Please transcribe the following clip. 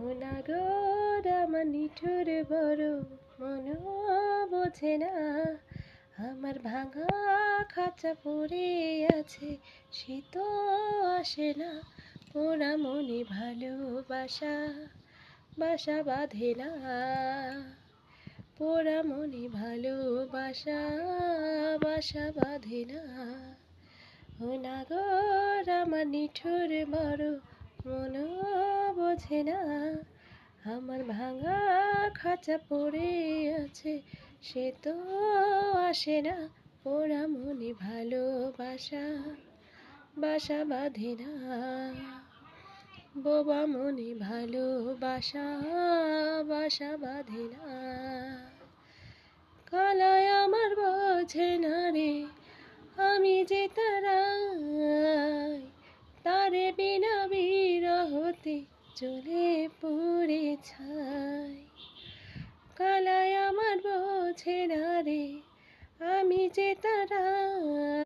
অনাগর আমার নিঠুর বড় মন বোঝে না, আমার ভাঙা খাঁচা পড়ে আছে, সে তো আসে না। ওরা মনে ভালোবাসা বাসা বাঁধে না, পোড়া মনে ভালোবাসা বাসা বাঁধে না। অনাগর আমার নিঠুর বড় মন বোঝে না, আমার ভাঙা খাঁচা পড়ে আছে, সে তো আসে না। পোড়া মনে ভালোবাসা বাসা বাঁধে না, বোবা মনে ভালোবাসা বাসা বাঁধে না। কালায় আমার বোঝে না রে, আমি যে তারে বিনা বিরহতে চলে পড়ে ছাই। কালায় আমার বোঝে না রে, আমি যে